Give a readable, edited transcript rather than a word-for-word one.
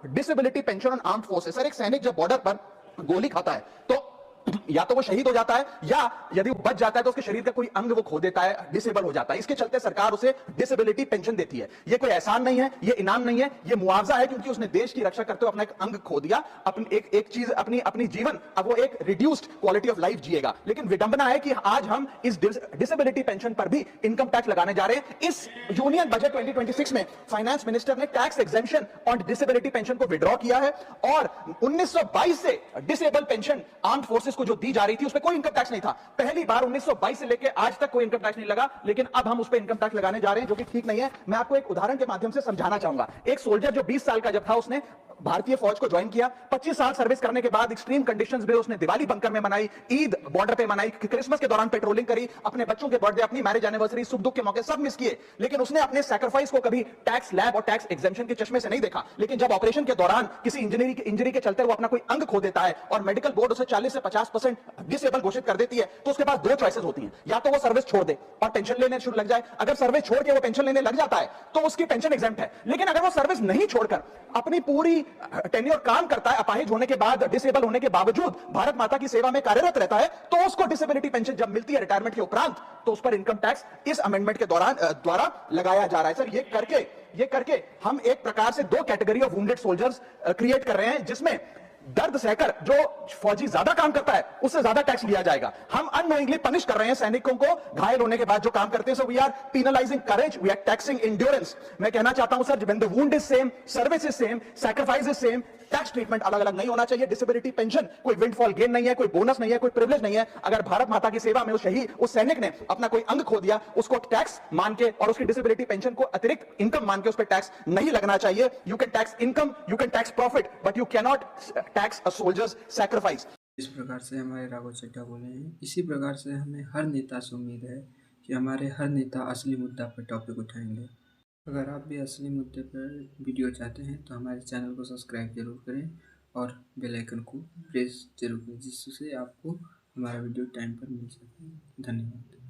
Disability pension on armed forces. Sir, एक सैनिक जब बॉर्डर पर गोली खाता है तो या तो वो शहीद हो जाता है, या यदि वो बच जाता है तो उसके शरीर का कोई अंग वो खो देता है, डिसेबल हो जाता है। इसके चलते सरकार उसे डिसेबिलिटी पेंशन देती है। ये कोई एहसान नहीं है, ये इनाम नहीं है, ये मुआवजा है, क्योंकि उसने देश की रक्षा करते हुए अपना एक अंग खो दिया, अपनी एक चीज, अपनी जीवन, अब वो एक रिड्यूस्ड क्वालिटी ऑफ लाइफ जिएगा। लेकिन विडंबना है कि आज हम इस डिसेबिलिटी पेंशन पर भी इनकम टैक्स लगाने जा रहे हैं। इस यूनियन बजट 2026 में फाइनेंस मिनिस्टर ने tax exemption on disability pension को विड्रॉ किया है, और 1922 से डिसेबल पेंशन आर्म्ड फोर्सेस को जो दी जा रही थी उस पर कोई इनकम टैक्स नहीं था। पहली बार 1922 से लेकर आज तक कोई इनकम टैक्स नहीं लगा, लेकिन अब हम उस पर इनकम टैक्स लगाने जा रहे हैं, जो कि ठीक नहीं है। मैं आपको एक उदाहरण के माध्यम से समझाना चाहूंगा। एक सोल्जर जो 20 साल का जब था, उसने भारतीय फौज को ज्वाइन किया। 25 साल सर्विस करने के बाद एक्सट्रीम कंडीशंस में उसने दिवाली बंकर में मनाई, ईद बॉर्डर पे मनाई, क्रिसमस के दौरान पेट्रोलिंग करी, अपने बच्चों के बर्थडे, अपनी मैरिज एनिवर्सरी, सुख दुख के मौके सब मिस किए। लेकिन उसने अपने सैक्रिफाइस को कभी टैक्स लैब और टैक्स एग्जेम्पशन के चश्मे से नहीं देखा। लेकिन जब ऑपरेशन के दौरान किसी इंजरी के चलते वो अपना कोई अंग खो देता है और मेडिकल बोर्ड उसे 40 से 50% डिसेबल घोषित कर देती है, तो उसके पास दो चॉइसेस होती हैं। या तो वो सर्विस छोड़ दे और पेंशन लेने शुरू लग जाए। अगर सर्विस छोड़ के वो पेंशन लेने लग जाता है तो उसकी पेंशन एग्जेम्प्ट है। लेकिन अगर वो सर्विस नहीं छोड़कर अपनी पूरी टेन्योर काम करता है, अपाहिज होने के बाद, डिसेबल होने के बावजूद भारत माता की सेवा में कार्यरत रहता है, तो उसको डिसेबिलिटी पेंशन जब मिलती है रिटायरमेंट के उपरांत, तो उस पर इनकम टैक्स इस अमेंडमेंट के द्वारा लगाया जा रहा है। सर, ये करके हम एक प्रकार से दो category of wounded soldiers create कर रहे हैं, जिसमें दर्द सहकर जो फौजी ज्यादा काम करता है उससे ज्यादा टैक्स लिया जाएगा। हम अननोइंगली पनिश कर रहे हैं सैनिकों को, घायल होने के बाद जो काम करते हैं। So we are penalizing courage, we are taxing endurance. मैं कहना चाहता हूं sir, when the wound is same, service is same, sacrifice is same, tax treatment अलग अलग नहीं होना चाहिए। डिसेबिलिटी पेंशन कोई विंडफॉल गेन नहीं है, कोई बोनस नहीं है, कोई प्रिविलेज नहीं है। अगर भारत माता की सेवा में उस सैनिक ने अपना कोई अंग खो दिया, उसको टैक्स मान के और उसकी डिसेबिलिटी पेंशन को अतिरिक्त इनकम मान के उस पर टैक्स नहीं लगना चाहिए। You can tax income, you can tax profit, but you can not tax a soldiers sacrifice. इस प्रकार से हमारे राघव चड्ढा बोले हैं। इसी प्रकार से हमें हर नेता से उम्मीद है कि हमारे हर नेता असली मुद्दा पर टॉपिक उठाएंगे। अगर आप भी असली मुद्दे पर वीडियो चाहते हैं तो हमारे चैनल को सब्सक्राइब जरूर करें और बेल आइकन को प्रेस जरूर करें, जिससे आपको हमारा वीडियो टाइम पर मिल सके। धन्यवाद।